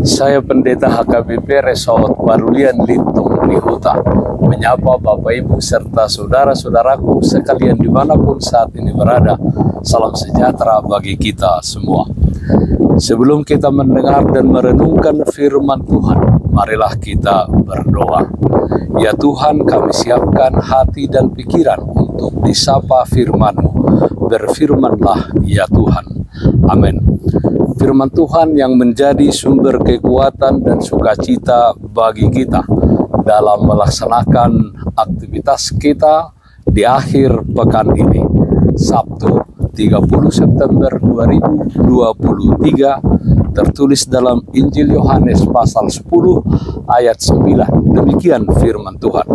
Saya Pendeta HKBP Resort Barulian Lintung Lihuta menyapa Bapak Ibu serta saudara-saudaraku sekalian dimanapun saat ini berada. Salam sejahtera bagi kita semua. Sebelum kita mendengar dan merenungkan firman Tuhan, marilah kita berdoa. Ya Tuhan, kami siapkan hati dan pikiran untuk disapa firman-Mu. Berfirmanlah ya Tuhan. Amin. Firman Tuhan yang menjadi sumber kekuatan dan sukacita bagi kita dalam melaksanakan aktivitas kita di akhir pekan ini. Sabtu 30 September 2023 tertulis dalam Injil Yohanes pasal 10 ayat 9. Demikian firman Tuhan.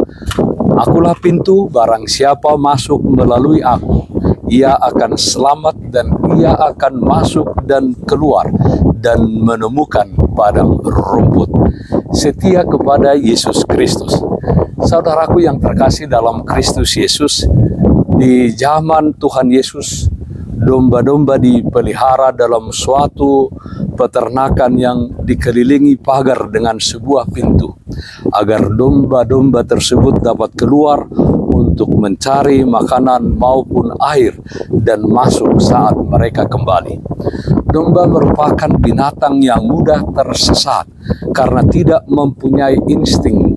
Akulah pintu, barang siapa masuk melalui aku, ia akan selamat dan ia akan masuk dan keluar dan menemukan padang rumput. Setia kepada Yesus Kristus. Saudaraku yang terkasih dalam Kristus Yesus, di zaman Tuhan Yesus, domba-domba dipelihara dalam suatu peternakan yang dikelilingi pagar dengan sebuah pintu, agar domba-domba tersebut dapat keluar untuk mencari makanan maupun air dan masuk saat mereka kembali. Domba merupakan binatang yang mudah tersesat karena tidak mempunyai insting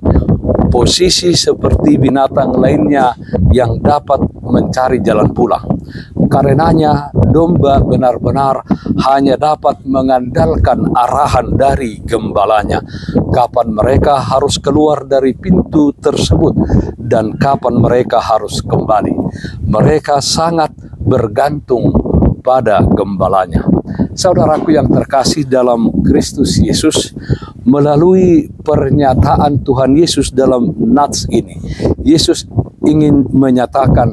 posisi seperti binatang lainnya yang dapat mencari jalan pulang. Karenanya domba benar-benar hanya dapat mengandalkan arahan dari gembalanya, kapan mereka harus keluar dari pintu tersebut dan kapan mereka harus kembali. Mereka sangat bergantung pada gembalanya. Saudaraku yang terkasih dalam Kristus Yesus, melalui pernyataan Tuhan Yesus dalam nats ini, Yesus ingin menyatakan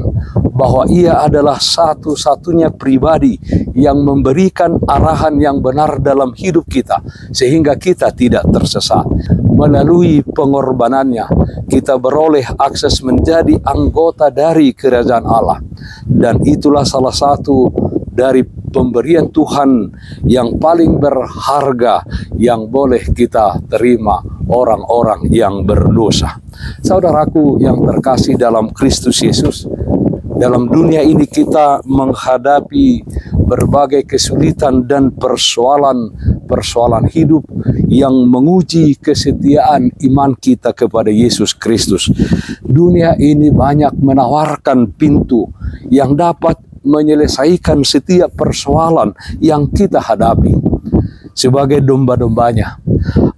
bahwa ia adalah satu-satunya pribadi yang memberikan arahan yang benar dalam hidup kita, sehingga kita tidak tersesat. Melalui pengorbanannya, kita beroleh akses menjadi anggota dari kerajaan Allah. Dan itulah salah satu dari pemberian Tuhan yang paling berharga yang boleh kita terima orang-orang yang berdosa. Saudaraku yang terkasih dalam Kristus Yesus, dalam dunia ini kita menghadapi berbagai kesulitan dan persoalan hidup yang menguji kesetiaan iman kita kepada Yesus Kristus. Dunia ini banyak menawarkan pintu yang dapat menyelesaikan setiap persoalan yang kita hadapi. Sebagai domba-dombanya,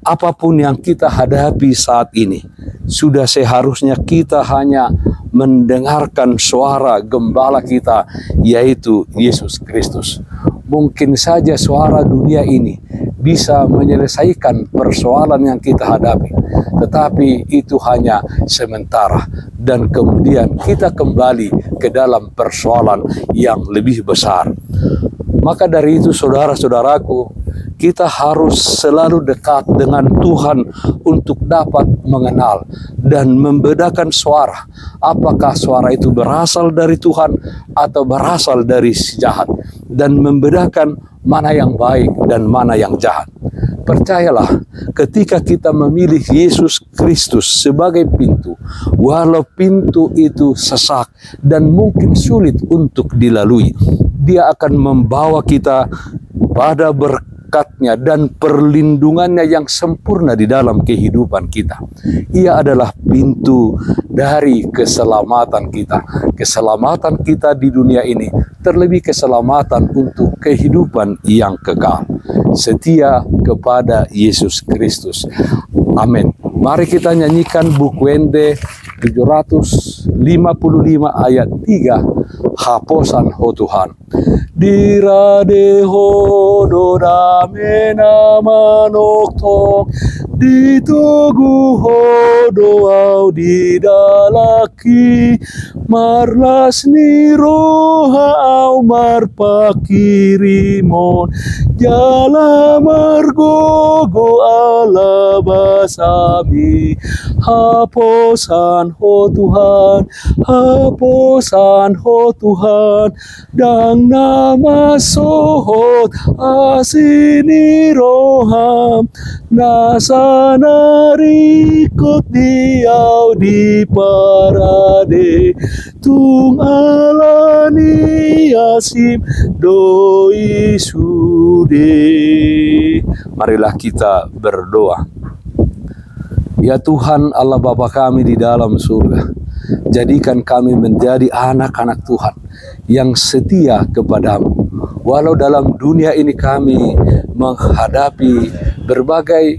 apapun yang kita hadapi saat ini, sudah seharusnya kita hanya mendengarkan suara gembala kita, yaitu Yesus Kristus. Mungkin saja suara dunia ini bisa menyelesaikan persoalan yang kita hadapi, tetapi itu hanya sementara, dan kemudian kita kembali ke dalam persoalan yang lebih besar. Maka dari itu, saudara-saudaraku, kita harus selalu dekat dengan Tuhan untuk dapat mengenal dan membedakan suara. Apakah suara itu berasal dari Tuhan atau berasal dari si jahat, dan membedakan mana yang baik dan mana yang jahat. Percayalah, ketika kita memilih Yesus Kristus sebagai pintu, walau pintu itu sesak dan mungkin sulit untuk dilalui, Dia akan membawa kita pada berkatnya dan perlindungannya yang sempurna di dalam kehidupan kita. Ia adalah pintu dari keselamatan kita di dunia ini, terlebih keselamatan untuk kehidupan yang kekal. Setia kepada Yesus Kristus. Amin. Mari kita nyanyikan buku Wende 755 ayat 3, Haposan ho Tuhan. Dirade ho do mena manok di tugu ho doau di dalaki marlas ni roha au marpakirimon jala margogo ala basami haposan ho Tuhan, haposan ho Tuhan, dang nama sohot asini roham, nasanarikot diau di parade, tung alani asim doi sude. Marilah kita berdoa. Ya Tuhan Allah Bapa kami di dalam surga, jadikan kami menjadi anak-anak Tuhan yang setia kepadamu. Walau dalam dunia ini kami menghadapi berbagai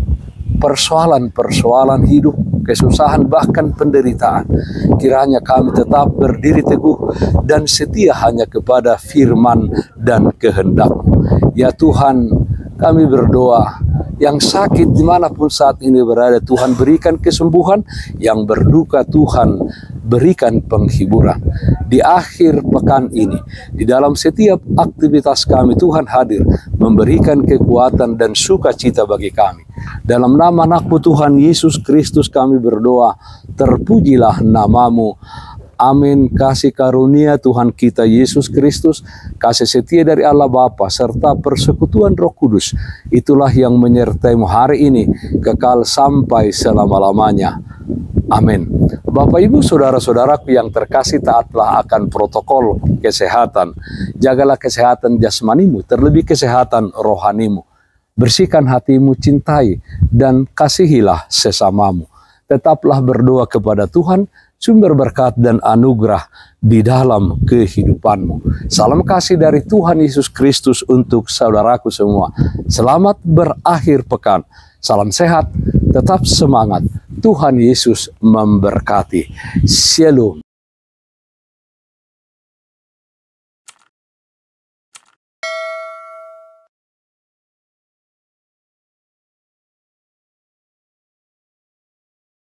persoalan-persoalan hidup, kesusahan bahkan penderitaan, kiranya kami tetap berdiri teguh dan setia hanya kepada firman dan kehendak-Mu. Ya Tuhan, kami berdoa, yang sakit dimanapun saat ini berada, Tuhan berikan kesembuhan, yang berduka Tuhan berikan penghiburan. Di akhir pekan ini, di dalam setiap aktivitas kami, Tuhan hadir memberikan kekuatan dan sukacita bagi kami. Dalam nama anak-Mu Tuhan Yesus Kristus kami berdoa, terpujilah nama-Mu. Amin. Kasih karunia Tuhan kita Yesus Kristus, kasih setia dari Allah Bapa, serta persekutuan Roh Kudus, itulah yang menyertai-Mu hari ini, kekal sampai selama-lamanya. Amin. Bapak Ibu Saudara-saudaraku yang terkasih, taatlah akan protokol kesehatan. Jagalah kesehatan jasmanimu, terlebih kesehatan rohanimu. Bersihkan hatimu, cintai dan kasihilah sesamamu. Tetaplah berdoa kepada Tuhan, sumber berkat dan anugerah di dalam kehidupanmu. Salam kasih dari Tuhan Yesus Kristus untuk saudaraku semua. Selamat berakhir pekan. Salam sehat, tetap semangat. Tuhan Yesus memberkati. Shalom.